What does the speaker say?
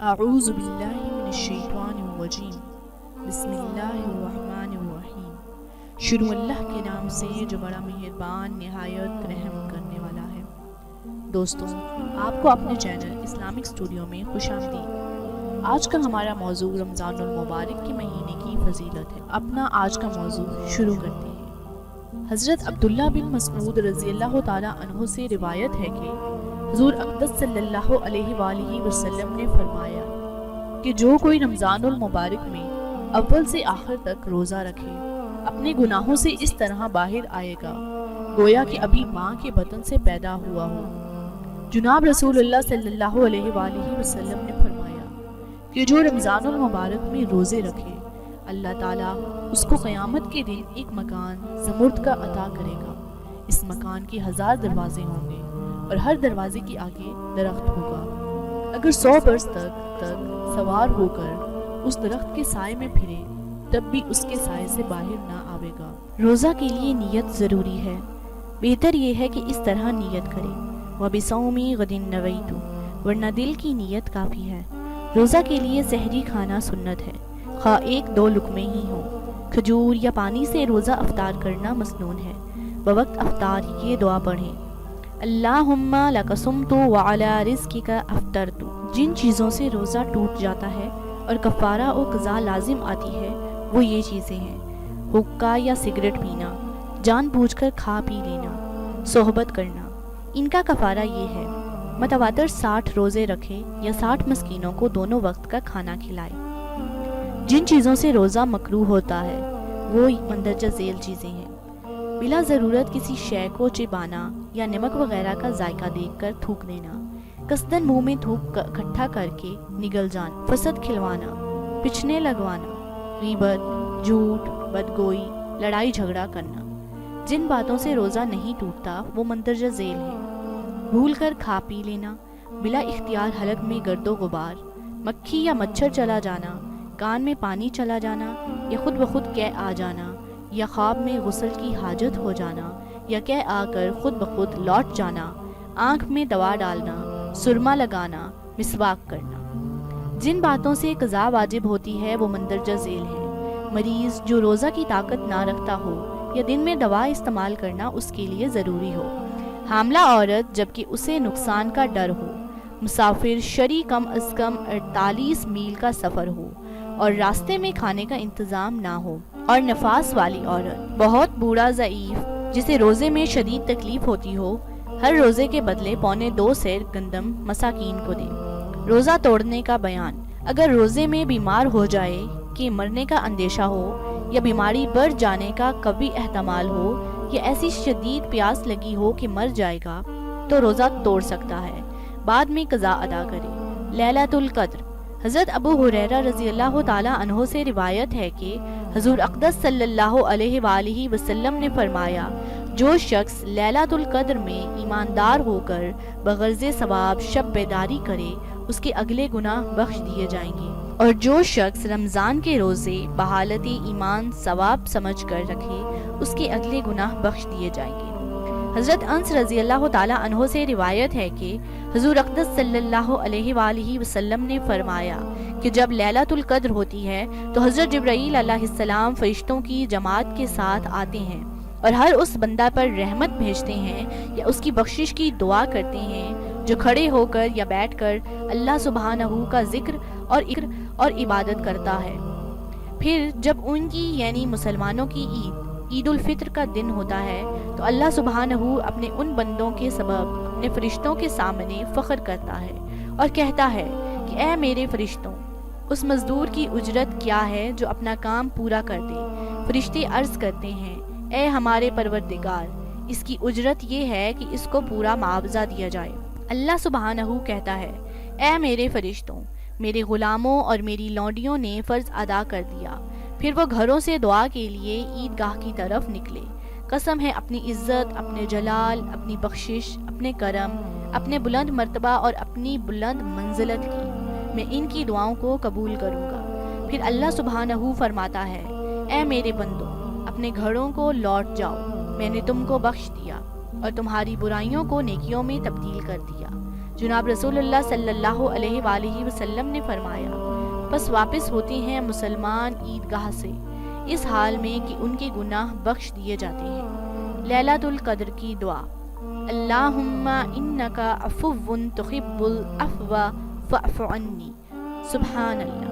اعوذ باللہ من الشیطان الرجیم بسم اللہ الرحمن الرحیم۔ شروع اللہ کے نام سے جو بڑا مہربان نہایت رحم کرنے والا ہے۔ دوستوں، آپ کو اپنے چینل اسلامک اسٹوڈیو میں خوش آمدید۔ آج کا ہمارا موضوع رمضان المبارک کے مہینے کی فضیلت ہے۔ اپنا آج کا موضوع شروع کرتے ہیں۔ حضرت عبداللہ بن مسعود رضی اللہ تعالیٰ عنہ سے روایت ہے کہ حضور اقدس صلی اللہ علیہ وآلہ وسلم نے فرمایا کہ جو کوئی رمضان المبارک میں اول سے آخر تک روزہ رکھے اپنے گناہوں سے اس طرح باہر آئے گا گویا کہ ابھی ماں کے بطن سے پیدا ہوا ہو۔ جناب رسول اللہ صلی اللہ علیہ وآلہ وسلم نے فرمایا کہ جو رمضان المبارک میں روزے رکھے اللہ تعالیٰ اس کو قیامت کے دن ایک مکان زمرد کا عطا کرے گا۔ اس مکان کے 1000 دروازے ہوں گے اور ہر دروازے کے آگے درخت ہوگا۔ اگر 100 برس تک سوار ہو کر اس درخت کے سائے میں پھرے تب بھی اس کے سائے سے باہر نہ آئے گا۔ روزہ کے لیے نیت ضروری ہے۔ بہتر یہ ہے کہ اس طرح نیت کرے وَبِصَوْمِ غَدٍ نَوَيْتُ، ورنہ دل کی نیت کافی ہے۔ روزہ کے لیے سحری کھانا سنت ہے، خواہ 1-2 لقمے ہی ہوں۔ کھجور یا پانی سے روزہ افطار کرنا مسنون ہے۔ بوقت افطار یہ دعا پڑھیں: اللہم لک صمت وعلی رزقک افطرت۔ جن چیزوں سے روزہ ٹوٹ جاتا ہے اور کفارہ و قضا لازم آتی ہے وہ یہ چیزیں ہیں: حقہ یا سگریٹ پینا، جان بوجھ کر کھا پی لینا، صحبت کرنا۔ ان کا کفارہ یہ ہے: متواتر 60 روزے رکھے یا 60 مسکینوں کو دونوں وقت کا کھانا کھلائے۔ جن چیزوں سے روزہ مکروہ ہوتا ہے وہ مندرجہ ذیل چیزیں ہیں: بلا ضرورت کسی شے کو چبانا یا نمک وغیرہ کا ذائقہ دیکھ کر تھوک دینا، قصداً منہ میں تھوک اکٹھا کر کے نگل جانا، فسد کھلوانا، پچھنے لگوانا، غیبت، جھوٹ، بدگوئی، لڑائی جھگڑا کرنا۔ جن باتوں سے روزہ نہیں ٹوٹتا وہ مندرجہ ذیل ہیں: بھول کر کھا پی لینا، بلا اختیار حلق میں گرد و غبار، مکھی یا مچھر چلا جانا، کان میں پانی چلا جانا یا خود بخود قے آ جانا، یا خواب میں غسل کی حاجت ہو جانا یا قے آ کر خود بخود لوٹ جانا، آنکھ میں دوا ڈالنا، سرما لگانا، مسواک کرنا۔ جن باتوں سے قضا واجب ہوتی ہے وہ مندرجہ ذیل ہے: مریض جو روزہ کی طاقت نہ رکھتا ہو یا دن میں دوا استعمال کرنا اس کے لیے ضروری ہو، حاملہ عورت جبکہ اسے نقصان کا ڈر ہو، مسافر شرعی کم از کم 48 میل کا سفر ہو اور راستے میں کھانے کا انتظام نہ ہو، اور نفاس والی عورت، بہت بوڑھا ضعیف جسے روزے میں شدید تکلیف ہوتی ہو، ہر روزے کے بدلے 1.25 سیر گندم مساکین کو دے۔ روزہ توڑنے کا بیان: اگر روزے میں بیمار ہو جائے کہ مرنے کا اندیشہ ہو یا بیماری بڑھ جانے کا قوی احتمال ہو یا ایسی شدید پیاس لگی ہو کہ مر جائے گا تو روزہ توڑ سکتا ہے، بعد میں قضا ادا کرے۔ لیلۃ القدر: حضرت ابو ہریرہ رضی اللہ تعالیٰ عنہ سے روایت ہے کہ حضور اقدس صلی اللہ علیہ وآلہ وسلم نے فرمایا: جو شخص لیلۃ القدر میں ایماندار ہو کر بغرض ثواب شب بیداری کرے اس کے اگلے گناہ بخش دیے جائیں گے، اور جو شخص رمضان کے روزے بحالت ایمان ثواب سمجھ کر رکھے اس کے اگلے گناہ بخش دیے جائیں گے۔ حضرت انس رضی اللہ تعالیٰ عنہ سے روایت ہے کہ حضور اقدس صلی اللہ علیہ وآلہ وسلم نے فرمایا کہ جب لیلۃ القدر ہوتی ہے تو حضرت جبرائیل علیہ السلام فرشتوں کی جماعت کے ساتھ آتے ہیں اور ہر اس بندہ پر رحمت بھیجتے ہیں یا اس کی بخشش کی دعا کرتے ہیں جو کھڑے ہو کر یا بیٹھ کر اللہ سبحانہ کا ذکر اور عبادت کرتا ہے۔ پھر جب ان کی یعنی مسلمانوں کی عید الفطر کا دن ہوتا ہے تو اللہ سبحانہ اپنے ان بندوں کے سبب اپنے فرشتوں کے سامنے فخر کرتا ہے اور کہتا ہے کہ اے میرے فرشتوں، اس مزدور کی اجرت کیا ہے جو اپنا کام پورا کر دے؟ فرشتے عرض کرتے ہیں: اے ہمارے پروردگار، اس کی اجرت یہ ہے کہ اس کو پورا معاوضہ دیا جائے۔ اللہ سبحانہ کہتا ہے: اے میرے فرشتوں، میرے غلاموں اور میری لونڈیوں نے فرض ادا کر دیا۔ پھر وہ گھروں سے دعا کے لیے عیدگاہ کی طرف نکلے۔ قسم ہے اپنی عزت، اپنے جلال، اپنی بخشش، اپنے کرم، اپنے بلند مرتبہ اور اپنی بلند منزلت کی، میں ان کی دعاؤں کو قبول کروں گا۔ پھر اللہ سبحانہ فرماتا ہے: اے میرے بندوں، اپنے گھروں کو لوٹ جاؤ، میں نے تم کو بخش دیا اور تمہاری برائیوں کو نیکیوں میں تبدیل کر دیا۔ جناب رسول اللہ صلی اللہ علیہ وآلہ وسلم نے فرمایا، بس واپس ہوتے ہیں مسلمان عیدگاہ سے اس حال میں کہ ان کے گناہ بخش دیے جاتے ہیں۔ لیلۃ القدر کی دعا: اللہم انک عفو تحب العفو فاعف عنی۔ سبحان اللہ۔